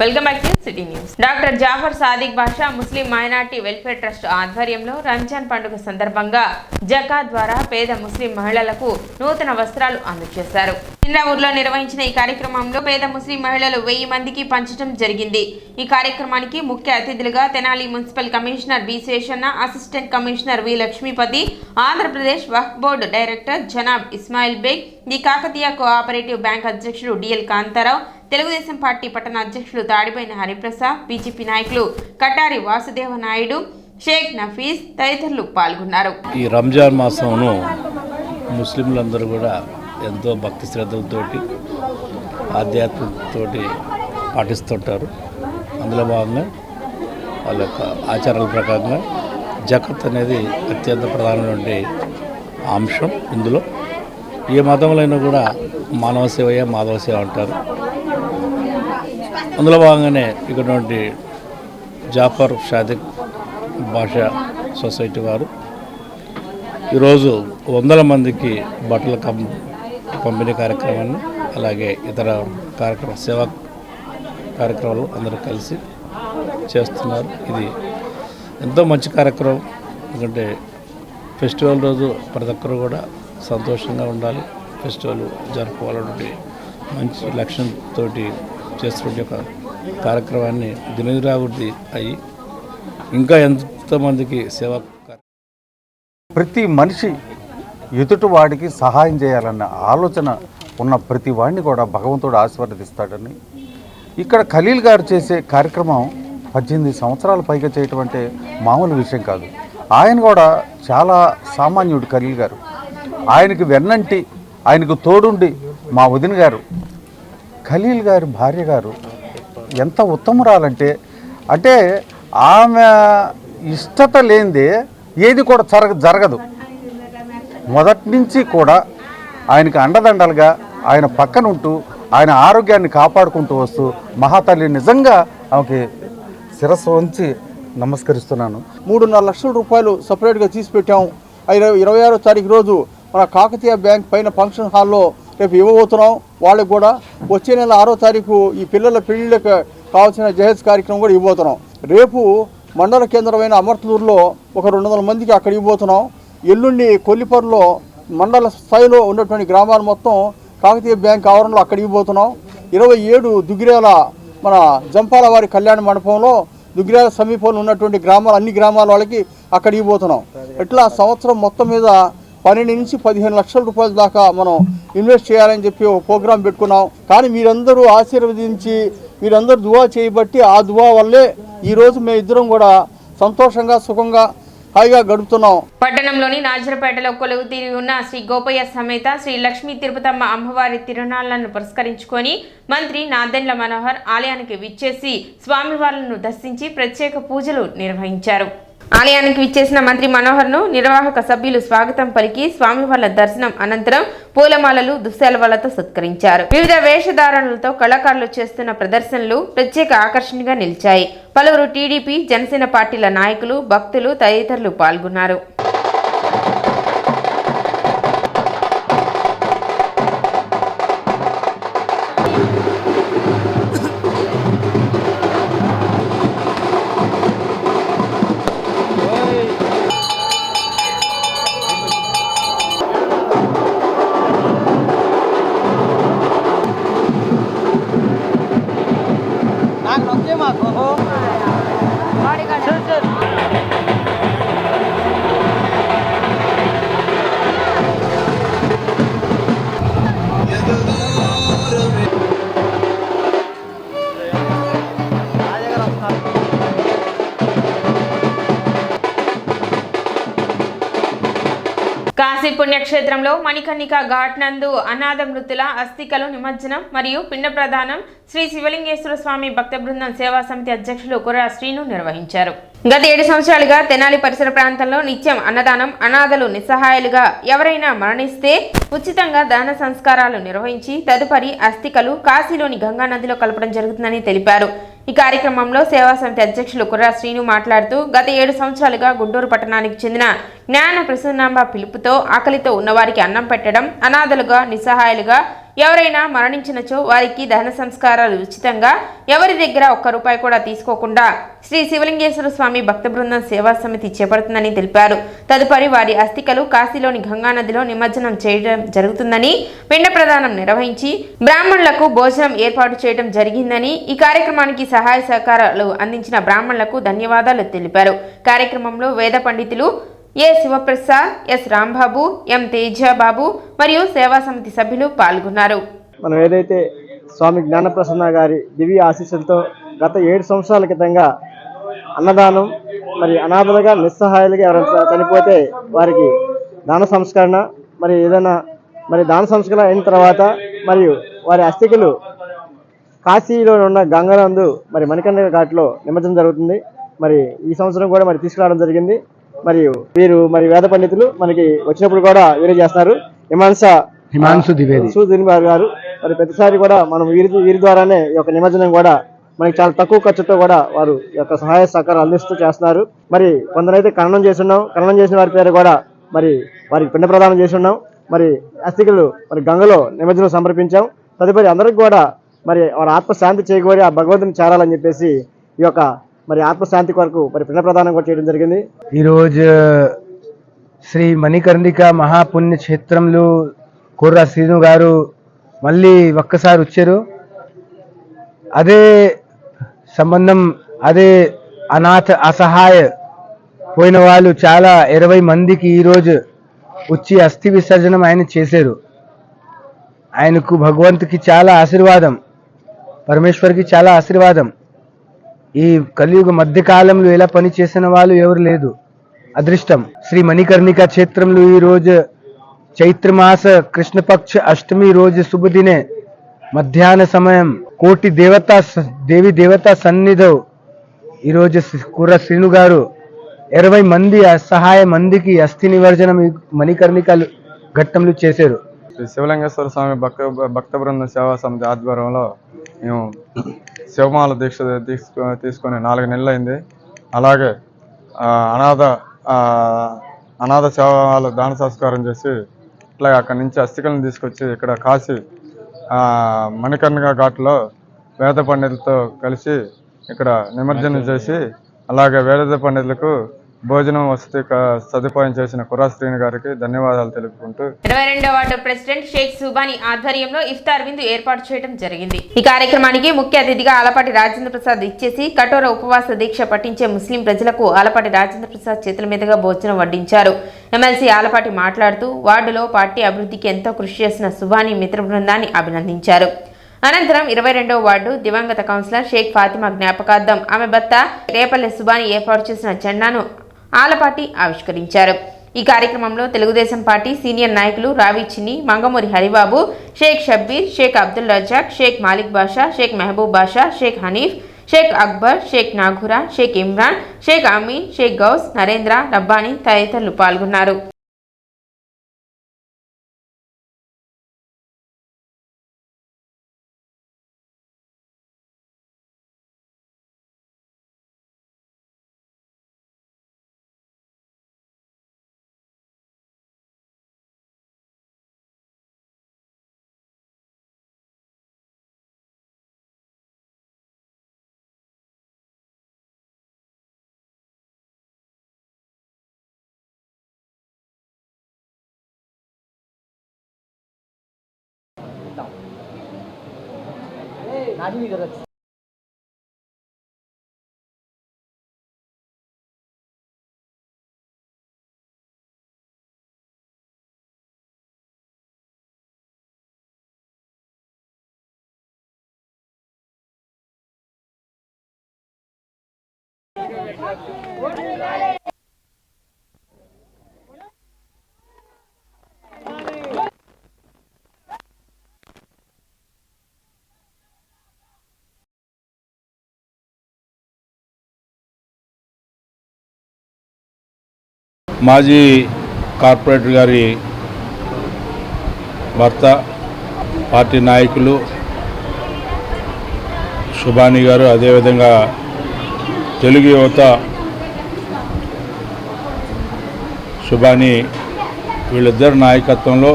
Welcome back to city news. Doctor Jafar Sadiq Basha Muslim minority welfare trust ఆధ్వర్యంలో రంజాన్ పండుగ సందర్భంగా జకాత్ ద్వారా పేద ముస్లిం మహిళలకు నూతన వస్త్రాలు అందజేశారు. ఇంద్రావూర్లో నిర్వహించిన ఈ కార్యక్రమంలో పేద ముస్లిం మహిళలు 1000 మందికి పంచడం జరిగింది. ఈ కార్యక్రమానికి ముఖ్య అతిథులుగా Tenali municipal commissioner B Seshanna, assistant commissioner V Lakshmipati, Andhra Pradesh Waqf board director జనాబ్ Ismail Baig, the Kakatiya co-operative bank అధ్యక్షుడు డిఎల్ కాంతారావు, తెలుగుదేశం పార్టీ పట్టణ అధ్యక్షులు తాడిపోయిన హరిప్రసాద్, బీజేపీ నాయకులు కటారి వాసుదేవ నాయుడు, షేక్ నఫీస్ తదితరులు పాల్గొన్నారు. ఈ రంజాన్ మాసంను ముస్లింలందరూ కూడా ఎంతో భక్తి శ్రద్ధలతోటి ఆధ్యాత్మికతోటి పాటిస్తుంటారు. అందులో భాగంగా వాళ్ళ యొక్క ఆచారాల ప్రకారంగా జకత్ అనేది అత్యంత ప్రధానమైన అంశం. ఇందులో ఏ మతంలో కూడా మానవ సేవయే మాధవ సేవ అంటారు. అందులో భాగంగానే ఇక్కడ జాఫర్ సాదిక్ బాషా సొసైటీ వారు ఈరోజు 100 మందికి బట్టల పంపిణీ కార్యక్రమాన్ని, అలాగే ఇతర సేవా కార్యక్రమాలు అందరూ కలిసి చేస్తున్నారు. ఇది ఎంతో మంచి కార్యక్రమం. ఎందుకంటే ఫెస్టివల్ రోజు ప్రతి ఒక్కరు కూడా సంతోషంగా ఉండాలి, ఫెస్టివల్ జరుపుకోవాలంటే మంచి లక్ష్యంతో చేస్తున్న ఒక కార్యక్రమాన్ని దినదినాభివృద్ధి అయ్యి ఇంకా ఎంతమందికి సేవ. ప్రతి మనిషి ఎదుటి వాడికి సహాయం చేయాలన్న ఆలోచన ఉన్న ప్రతి వాడిని కూడా భగవంతుడు ఆశీర్వదిస్తాడని, ఇక్కడ ఖలీల్ గారు చేసే కార్యక్రమం 18 సంవత్సరాల పైగా చేయటం అంటే మామూలు విషయం కాదు. ఆయన కూడా చాలా సామాన్యుడు. ఖలీల్ గారు ఆయనకి వెన్నంటి, ఆయనకు తోడుండి మా వదిన గారు, ఖలీల్ గారి భార్య గారు ఎంత ఉత్తమురాలంటే, అంటే ఆమె ఇష్టత లేనిదే ఏది కూడా జరగదు. మొదటి నుంచి కూడా ఆయనకి అండదండలుగా ఆయన పక్కనుంటూ ఆయన ఆరోగ్యాన్ని కాపాడుకుంటూ వస్తూ మహాతల్లి నిజంగా ఆమెకి శిరస్సు వంచి నమస్కరిస్తున్నాను. 3.5 లక్షల రూపాయలు సపరేట్గా తీసి పెట్టాము. 26వ తారీఖు రోజు మన కాకతీయ బ్యాంక్ పైన ఫంక్షన్ హాల్లో రేపు ఇవ్వబోతున్నాం. వాళ్ళకి కూడా వచ్చే నెల 6వ తారీఖు ఈ పిల్లల పెళ్లిళ్ళకి కావాల్సిన జహేజ్ కార్యక్రమం కూడా ఇవ్వబోతున్నాం. రేపు మండల కేంద్రమైన అమర్తలూరులో ఒక 200 మందికి అక్కడ ఇవ్వబోతున్నాం. ఎల్లుండి కొల్లిపర్లో మండల స్థాయిలో ఉన్నటువంటి గ్రామాలు మొత్తం కాకతీయ బ్యాంక్ ఆవరణలో అక్కడ ఇవ్వబోతున్నాం. 27 దుగ్గిరాల మన జంపాల వారి కళ్యాణ మండపంలో దుగ్గిరాల సమీపంలో ఉన్నటువంటి గ్రామాలు అన్ని గ్రామాల వాళ్ళకి అక్కడ ఇవ్వబోతున్నాం. ఇట్లా సంవత్సరం మొత్తం మీద 12 నుంచి 15 లక్షల రూపాయల దాకా మనం ఇన్వెస్ట్ చేయాలని చెప్పి ఒక ప్రోగ్రాం పెట్టుకున్నాం. కానీ మీరందరూ ఆశీర్వదించి మీరందరూ దువా చేయబట్టి ఆ దువా వల్లే ఈరోజు మేము ఇద్దరం కూడా సంతోషంగా సుఖంగా హాయిగా గడుపుతున్నాం. పట్టణంలోని నాజరపేటలో కొలువు తీరి ఉన్న శ్రీ గోపయ్య సమేత శ్రీ లక్ష్మీ తిరుపతమ్మ అమ్మవారి తిరునాళ్లను పురస్కరించుకొని మంత్రి నాదెండ్ల మనోహర్ ఆలయానికి విచ్చేసి స్వామివార్లను దర్శించి ప్రత్యేక పూజలు నిర్వహించారు. ఆలయానికి విచ్చేసిన మంత్రి మనోహర్ను నిర్వాహక సభ్యులు స్వాగతం పలికి స్వామివార్ల దర్శనం అనంతరం పూలమాలలు, దుశ్శాలువలతో సత్కరించారు. వివిధ వేషధారణలతో కళాకారులు చేస్తున్న ప్రదర్శనలు ప్రత్యేక ఆకర్షణగా నిలిచాయి. పలువురు టీడీపీ, జనసేన పార్టీల నాయకులు, భక్తులు తదితరులు పాల్గొన్నారు. కాశీ పుణ్యక్షేత్రంలో మణికర్ణిక ఘాట్ నందు అనాథ మృతుల అస్థికలు నిమజ్జనం మరియు పిండ ప్రదానం శ్రీ శివలింగేశ్వర స్వామి భక్త బృందం సేవా సమితి అధ్యక్షులు కుర్రా శ్రీను నిర్వహించారు. గత 7 సంవత్సరాలుగా తెనాలి పరిసర ప్రాంతంలో నిత్యం అన్నదానం, అనాథలు నిస్సహాయాలుగా ఎవరైనా మరణిస్తే ఉచితంగా దాన సంస్కారాలు నిర్వహించి తదుపరి అస్థికలు కాశీలోని గంగా నదిలో కలపడం జరుగుతుందని తెలిపారు. ఈ కార్యక్రమంలో సేవా సమితి అధ్యక్షులు కుర్రా శ్రీను మాట్లాడుతూ గత 7 సంవత్సరాలుగా గుంటూరు పట్టణానికి చెందిన జ్ఞాన ప్రసన్నాంబ పిలుపుతో ఆకలితో ఉన్నవారికి అన్నం పెట్టడం, అనాథలుగా నిస్సహాయాలుగా ఎవరైనా మరణించినచో వారికి దహన సంస్కారాలు ఉచితంగా, ఎవరి దగ్గర ఒక్క రూపాయి కూడా తీసుకోకుండా శ్రీ శివలింగేశ్వర స్వామి భక్త బృందం సేవా సమితి చేపడుతుందని తెలిపారు. తదుపరి వారి అస్థికలు కాశీలోని గంగానదిలో నిమజ్జనం చేయడం జరుగుతుందని, పిండ ప్రదానం నిర్వహించి బ్రాహ్మణులకు భోజనం ఏర్పాటు చేయడం జరిగిందని, ఈ కార్యక్రమానికి సహాయ సహకారాలు అందించిన బ్రాహ్మణులకు ధన్యవాదాలు తెలిపారు. కార్యక్రమంలో వేద పండితులు ఏ శివప్రసాద్, ఎస్ రాంబాబు, ఎం తేజబాబు మరియు సేవా సమితి సభ్యులు పాల్గొన్నారు. మనం ఏదైతే స్వామి జ్ఞానప్రసన్న గారి దివ్య ఆశీస్సులతో గత 7 సంవత్సరాల క్రితంగా అన్నదానం, మరి అనాథలుగా నిస్సహాయాలుగా ఎవరైనా చనిపోతే వారికి దాన సంస్కరణ, మరి ఏదైనా మరి దాన సంస్కరణ అయిన తర్వాత మరియు వారి అస్థికలు కాశీలో ఉన్న గంగానందు మరి మణికంఠ ఘాట్లో నిమజ్జనం జరుగుతుంది. మరి ఈ సంవత్సరం కూడా మరి తీసుకురావడం జరిగింది. మరియు వీరు మరి వేద పండితులు మనకి వచ్చినప్పుడు కూడా వీరే చేస్తున్నారు. హిమాంశు ద్వివేది గారు మరి ప్రతిసారి కూడా మనం వీరి ద్వారానే ఈ యొక్క నిమజ్జనం కూడా మనకి చాలా తక్కువ ఖర్చుతో కూడా వారు యొక్క సహాయ సహకారం అందిస్తూ చేస్తున్నారు. మరి కొందరైతే ఖననం చేస్తున్నాం, ఖననం చేసిన వారి పేరు కూడా మరి వారికి పిండ ప్రదానం చేస్తున్నాం. మరి అస్థికలు మరి గంగలో నిమజ్జనం సమర్పించాం. తదుపరి అందరికి కూడా మరి వారి ఆత్మశాంతి చేకూరి ఆ భగవంతుని చేరాలని చెప్పేసి ఈ యొక్క మరి ఆత్మశాంతి కొరకు మరి పిండ ప్రదానం కూడా చేయడం జరిగింది. ఈరోజు శ్రీ మణికర్ణిక మహాపుణ్య క్షేత్రంలో కుర్ర శ్రీను గారు మళ్ళీ ఒక్కసారి వచ్చారు. అదే సంబంధం, అదే అనాథ అసహాయ పోయిన వాళ్ళు చాలా 20 మందికి ఈరోజు వచ్చి అస్థి విసర్జనం ఆయన చేశారు. ఆయనకు భగవంతుకి చాలా ఆశీర్వాదం, పరమేశ్వరికి చాలా ఆశీర్వాదం. ఈ కలియుగ మధ్యకాలంలో ఇలా పని చేసిన వాళ్ళు ఎవరు లేదు, అదృష్టం. శ్రీ మణికర్ణిక క్షేత్రంలో ఈ రోజు చైత్రమాస కృష్ణపక్ష అష్టమి రోజు శుభదినే మధ్యాహ్న సమయం కోటి దేవి దేవతా సన్నిధో ఈరోజు కుర్ర శ్రీను గారు 20 మంది అసహాయ మందికి అస్థి నివర్జనం మణికర్ణిక ఘట్టంలో చేశారు. శ్రీ శివలింగేశ్వర స్వామి భక్త బృందం సేవా సమితి ఆధ్వర్యంలో మేము శివమాల దీక్ష తీసుకొని 4 నెలలు అయింది. అలాగే అనాథ శవాలు దాన సంస్కారం చేసి ఇట్లాగే అక్కడి నుంచి అస్థికలను తీసుకొచ్చి ఇక్కడ కాశీ మణికర్ణిక ఘాట్లో వేద పండితులతో కలిసి ఇక్కడ నిమజ్జనం చేసి, అలాగే వేద పండితులకు భోజనం వసతి సదుపాయం చేసిన కుర్రా శ్రీను గారికి ధన్యవాదాలు తెలుపుకుంటూ 22వ వార్డు ప్రెసిడెంట్ షేక్ సుబానీ ఆధ్వర్యంలో ఇఫ్తార్ విందు ఏర్పాటు చేయడం జరిగింది. ఈ కార్యక్రమానికి ముఖ్య అతిథిగా ఆలపాటి రాజేంద్ర ప్రసాద్ ఇచ్చేసి కఠోర ఉపవాస దీక్ష పట్టించే ముస్లిం ప్రజలకు ఆలపాటి రాజేంద్ర ప్రసాద్ చేతుల మీదుగా భోజనం వడ్డించారు. ఎమ్మెల్సీ ఆలపాటి మాట్లాడుతూ వార్డులో పార్టీ అభివృద్ధికి ఎంతో కృషి చేసిన సుబానీ మిత్ర బృందాన్ని అభినందించారు. అనంతరం 22వ వార్డు దివంగత కౌన్సిలర్ షేక్ ఫాతిమా జ్ఞాపకార్థం ఆమె భర్త రేపల్లె సుబానీ ఏర్పాటు చేసిన జెండాను ఆలపాటి ఆవిష్కరించారు. ఈ కార్యక్రమంలో తెలుగుదేశం పార్టీ సీనియర్ నాయకులు రావి చిన్ని, మంగమూరి హరిబాబు, షేక్ షబ్బీర్, షేక్ అబ్దుల్ రజాక్, షేక్ మాలిక్ బాషా, షేక్ మెహబూబ్ బాషా, షేక్ హనీఫ్, షేక్ అక్బర్, షేక్ నాఘురా, షేక్ ఇమ్రాన్, షేక్ అమీన్, షేక్ గౌస్, నరేంద్ర, రబ్బానీ తదితరులు పాల్గొన్నారు. మాజీ కార్పొరేటర్ గారి భర్త, పార్టీ నాయకులు సుబానీ గారు, అదేవిధంగా తెలుగు యువత సుబానీ, వీళ్ళిద్దరి నాయకత్వంలో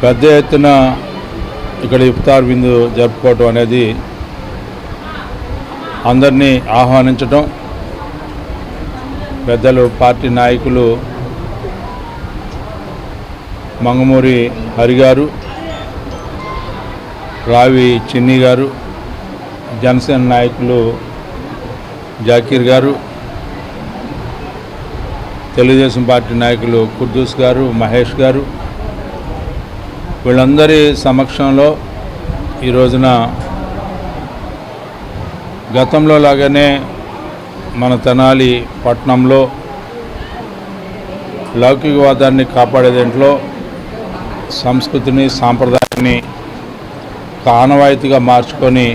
పెద్ద ఎత్తున ఇక్కడ ఇఫ్తార్ విందు జరుపుకోవటం అనేది అందరినీ ఆహ్వానించటం, పెద్దలు పార్టీ నాయకులు మంగమూరి హరి గారు, రావి చిన్ని గారు, జనసేన నాయకులు జాకీర్ గారు, తెలుగుదేశం పార్టీ నాయకులు కుద్దూస్ గారు, మహేష్ గారు, వీళ్ళందరి సమక్షంలో ఈ రోజున గతంలో లాగానే మన తెనాలి పట్టణంలో లౌకికవాదాన్ని కాపాడే దాంట్లో సంస్కృతిని, సాంప్రదాయాన్ని ఆనవాయితీగా మార్చుకొని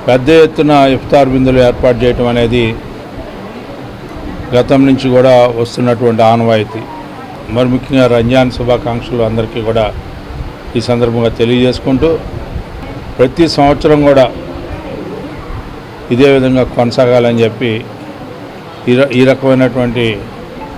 పెద్ద ఎత్తున ఇఫ్తార్ విందులు ఏర్పాటు చేయటం అనేది గతం నుంచి కూడా వస్తున్నటువంటి ఆనవాయితీ. మరి ముఖ్యంగా రంజాన్ శుభాకాంక్షలు అందరికీ కూడా ఈ సందర్భంగా తెలియజేసుకుంటూ ప్రతి సంవత్సరం కూడా ఇదే విధంగా కొనసాగాలని చెప్పి ఈ రకమైనటువంటి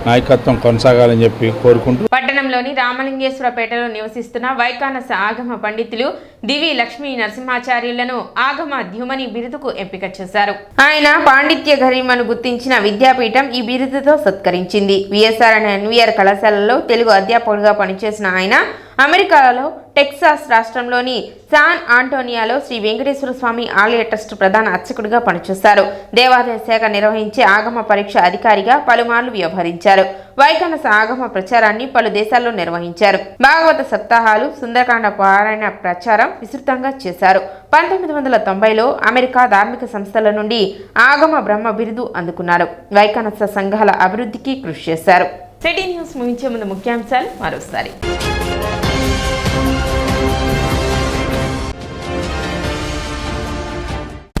నాయకత్వం కొనసాగాలని చెప్పి కోరుకుంటూ పట్టణంలోని రామలింగేశ్వరపేటలో నివసిస్తున్న వైకానస ఆగమ పండితులు దివి లక్ష్మీ నరసింహాచార్యులను ఆగమ ద్యుమని బిరుదుకు ఎంపిక చేశారు. ఆయన పాండిత్య గరిమను గుర్తించిన విద్యాపీఠం ఈ బిరుదుతో సత్కరించింది. విఎస్ఆర్ అండ్ ఎన్వీఆర్ కళాశాలలో తెలుగు అధ్యాపకుడిగా పనిచేసిన ఆయన అమెరికాలో టెక్సాస్ రాష్ట్రంలోని శాన్ ఆంటోనియాలో శ్రీ వెంకటేశ్వర స్వామి ఆలయ ట్రస్ట్ ప్రధాన అర్చకుడిగా పనిచేశారు. దేవాదాయ శాఖ నిర్వహించే ఆగమ పరీక్ష అధికారిగా పలుమార్లు వ్యవహరించారు. వైకానస ఆగమ ప్రచారాన్ని పలు దేశాల్లో నిర్వహించారు. భాగవత సప్తాహాలు, సుందరకాండ పారాయణ ప్రచారం విస్తృతంగా చేశారు. 1990లో అమెరికా ధార్మిక సంస్థల నుండి ఆగమ బ్రహ్మ బిరుదు అందుకున్నారు. వైకానస సంఘాల అభివృద్ధికి కృషి చేశారు. సిటీ న్యూస్ ముగించే ముందు ముఖ్యాంశాలు మరోసారి.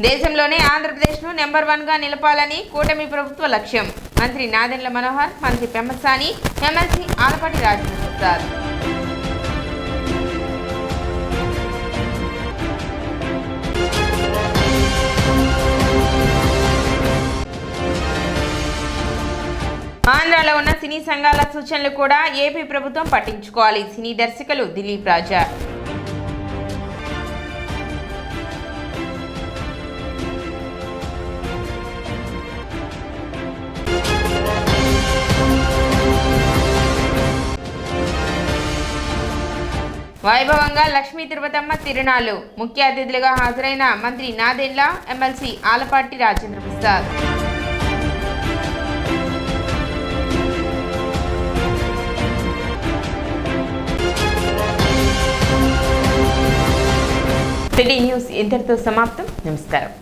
దేశంలోనే ఆంధ్రప్రదేశ్ను నెంబర్ 1గా నిలపాలని కూటమి ప్రభుత్వ లక్ష్యం. మంత్రి నాదెండ్ల మనోహర్, మంత్రి పెమ్మసాని, ఎమ్మెల్సీ ఆలపాటి రాజేంద్ర ప్రసాద్. ఆంధ్రాలో ఉన్న సినీ సంఘాల సూచనలు కూడా ఏపీ ప్రభుత్వం పట్టించుకోవాలి. సినీ దర్శకులు దిలీప్ రాజా. వైభవంగా లక్ష్మీ తిరుపతమ్మ తిరునాళ్లు. ముఖ్య అతిథులుగా హాజరైన మంత్రి Nadendla, MLC Alapati Rajendra Prasad. City news ఇంతటితో సమాప్తం. నమస్కారం.